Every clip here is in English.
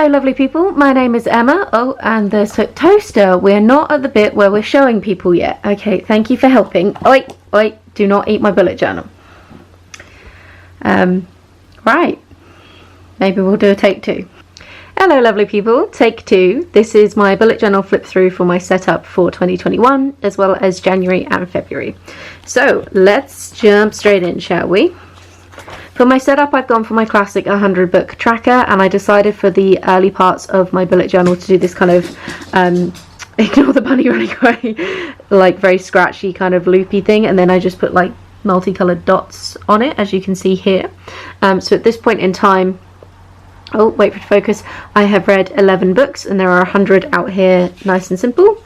Hello lovely people, my name is Emma. Oh, and the toaster, we're not at the bit where we're showing people yet. Okay, thank you for helping. Oi, do not eat my bullet journal. Right, maybe we'll do a take two. Hello lovely people, take two. This is my bullet journal flip through for my setup for 2021 as well as January and February. So let's jump straight in, shall we? For my setup, I've gone for my classic 100 book tracker, and I decided for the early parts of my bullet journal to do this kind of, ignore the bunny running away, like very scratchy kind of loopy thing, and then I just put like multicolored dots on it, as you can see here. So at this point in time, oh, wait for it to focus, I have read 11 books, and there are 100 out here, nice and simple.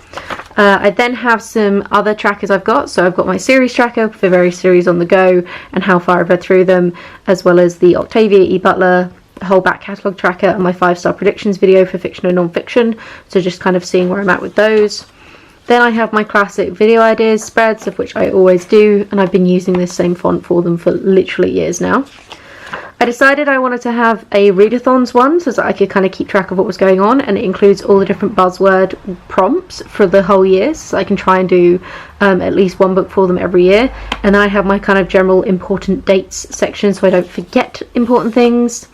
I then have some other trackers I've got. So I've got my series tracker for various series on the go and how far I've read through them, as well as the Octavia E. Butler whole back catalogue tracker and my 5-star predictions video for fiction and non-fiction. So just kind of seeing where I'm at with those. Then I have my classic video ideas spreads, of which I always do, and I've been using this same font for them for literally years now. I decided I wanted to have a readathons one so that I could kind of keep track of what was going on, and it includes all the different buzzword prompts for the whole year, so I can try and do at least one book for them every year. And then I have my kind of general important dates section so I don't forget important things.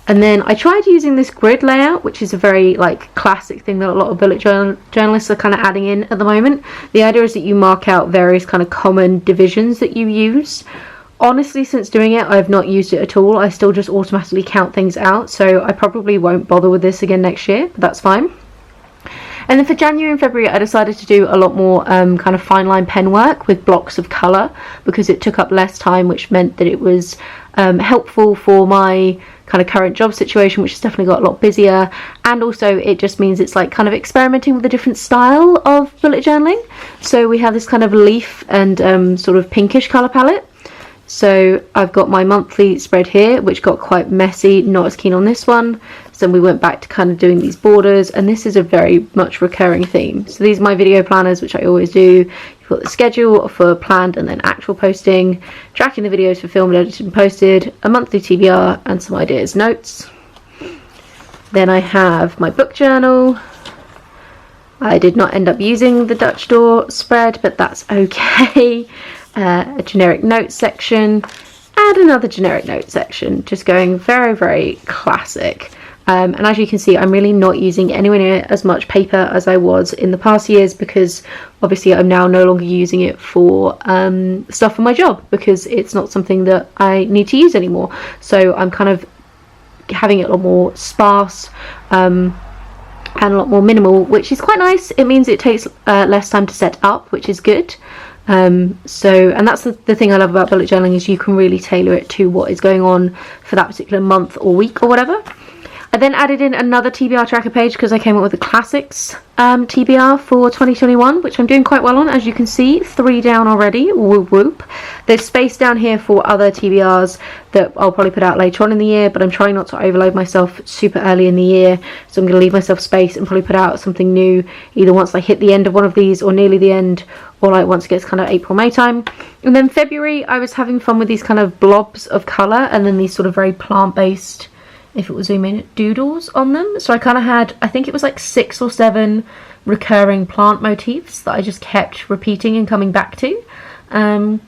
And then I tried using this grid layout, which is a very like classic thing that a lot of bullet journalists are kind of adding in at the moment. The idea is that you mark out various kind of common divisions that you use. Honestly, since doing it, I've not used it at all. I still just automatically count things out, so I probably won't bother with this again next year, but that's fine. And then for January and February, I decided to do a lot more kind of fine line pen work with blocks of colour, because it took up less time, which meant that it was helpful for my kind of current job situation, which has definitely got a lot busier, and also it just means it's like kind of experimenting with a different style of bullet journaling. So we have this kind of leaf and sort of pinkish colour palette. So I've got my monthly spread here, which got quite messy, not as keen on this one. So we went back to kind of doing these borders, and this is a very much recurring theme. So these are my video planners, which I always do. You've got the schedule for planned and then actual posting, tracking the videos for filmed, edited and posted, a monthly TBR, and some ideas notes. Then I have my book journal. I did not end up using the Dutch door spread, but that's okay. A generic notes section and another generic notes section, just going very, very classic. And as you can see, I'm really not using anywhere near as much paper as I was in the past years, because obviously I'm now no longer using it for stuff for my job, because it's not something that I need to use anymore. So I'm kind of having it a lot more sparse and a lot more minimal, which is quite nice. It means it takes less time to set up, which is good. And that's the thing I love about bullet journaling, is you can really tailor it to what is going on for that particular month or week or whatever. I then added in another TBR tracker page because I came up with the classics TBR for 2021, which I'm doing quite well on. As you can see, 3 down already. Whoop whoop. There's space down here for other TBRs that I'll probably put out later on in the year, but I'm trying not to overload myself super early in the year, so I'm going to leave myself space and probably put out something new either once I hit the end of one of these or nearly the end, or like once it gets kind of April, May time. And then February, I was having fun with these kind of blobs of colour, and then these sort of very plant-based, if it was zoom in, doodles on them. So I kind of had, I think it was like 6 or 7 recurring plant motifs that I just kept repeating and coming back to. And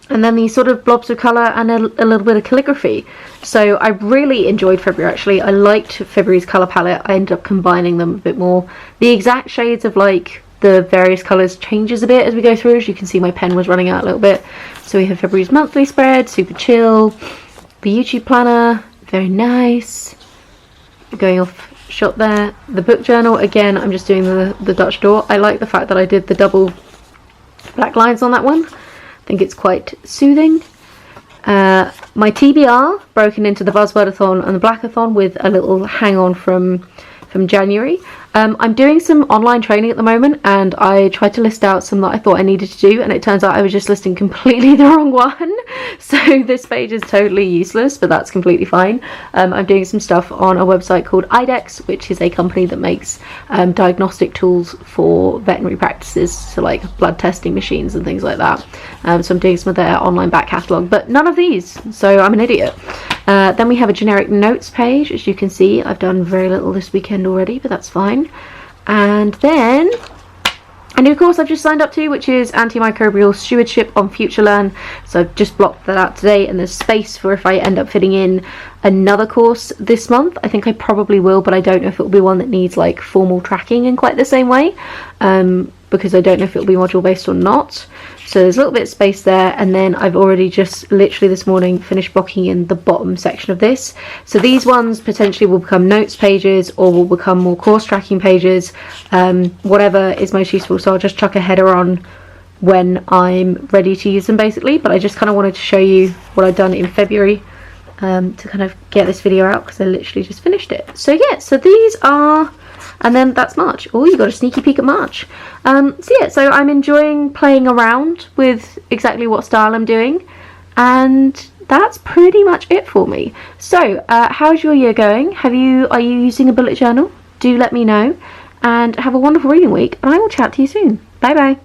then these sort of blobs of colour and a little bit of calligraphy. So I really enjoyed February, actually. I liked February's colour palette. I ended up combining them a bit more. The exact shades of like the various colours changes a bit as we go through. As you can see, my pen was running out a little bit. So we have February's monthly spread, super chill, the YouTube planner, very nice, going off shot there. The book journal, again, I'm just doing the Dutch door. I like the fact that I did the double black lines on that one. I think it's quite soothing. My TBR broken into the Buzzwordathon and the Blackathon with a little hang on from January. I'm doing some online training at the moment, and I tried to list out some that I thought I needed to do, and it turns out I was just listing completely the wrong one. So this page is totally useless, but that's completely fine. I'm doing some stuff on a website called IDEX, which is a company that makes diagnostic tools for veterinary practices, so like blood testing machines and things like that. So I'm doing some of their online back catalogue, but none of these, so I'm an idiot. Then we have a generic notes page. As you can see, I've done very little this weekend already, but that's fine. And then a new course I've just signed up to, which is Antimicrobial Stewardship on FutureLearn. So I've just blocked that out today, and there's space for if I end up fitting in another course this month. I think I probably will, but I don't know if it'll be one that needs like formal tracking in quite the same way, because I don't know if it'll be module based or not. So there's a little bit of space there, and then I've already just literally this morning finished blocking in the bottom section of this. So these ones potentially will become notes pages or will become more course tracking pages, whatever is most useful. So I'll just chuck a header on when I'm ready to use them basically, but I just kind of wanted to show you what I've done in February to kind of get this video out, because I literally just finished it. So yeah, so these are... And then that's March. Oh, you got a sneaky peek at March. So I'm enjoying playing around with exactly what style I'm doing, and that's pretty much it for me. So how's your year going? Are you using a bullet journal? Do let me know, and have a wonderful reading week, and I will chat to you soon. Bye bye.